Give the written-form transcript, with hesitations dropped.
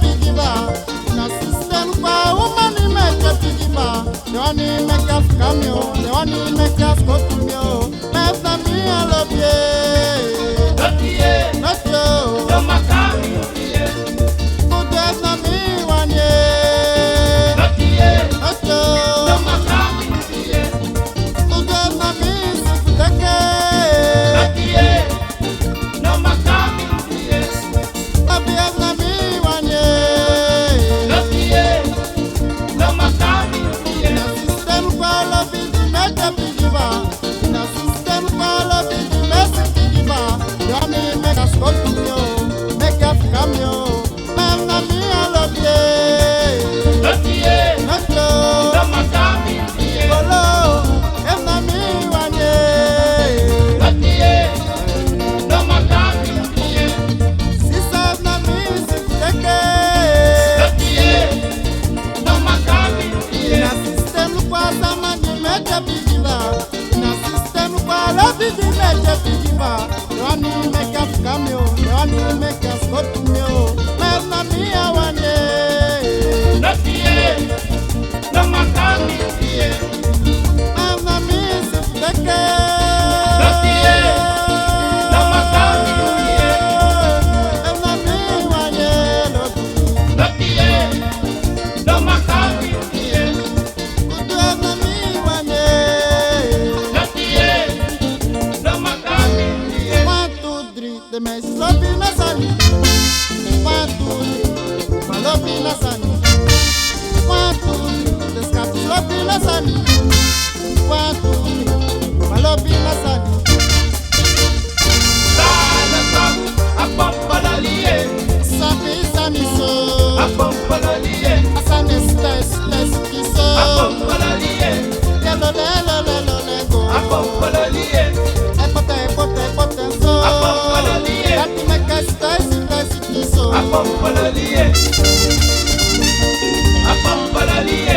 pigiba. Na system kwa woman make a pigiba. The one who make us cameo, the one who make us go to me. Left na me I love you. Not yet. Not you. No makami. Good days na me one year. Not yet. Not you. No makami. Good days na me sufuteke. Not yet. No makami. Love days na me one year. Not yet. No makami. Na system kwa love is make a pigiba. Na system kwa love is make a pigiba. The one who make us go to me. Make us cameo. Left na me I love you. Not yet. Not you. No makami. Bolo, left na me one year. Not yet. No makami. Sisters na me sufuteke. Not yet. No makami. Na system kwa zamani make a pigiba. Na system kwa love is make a pigiba. The one who make us cameo. The one who make us go to me. Left na me a one year. Not yet. No makami. Left na me sufuteke. Not yet. No makami. Left na me one year. Not yet. No makami. Good days na me one year. Not yet. No makami. 1, 2, 3, the mess love in a sunny. 1, 2, 3, my love in a sunny. 1, 2, 3, the scat love in a sunny. 1, 2, 3, my love in a sunny. Salazar, apopalalie, Sapi sani so, apopalalie, asane stress kiso. apopalalie, Lelo lelo lelo lego. apopalalie, Epote so. Apopalalie. Lati make stress kiso. apopalalie, apopalalie,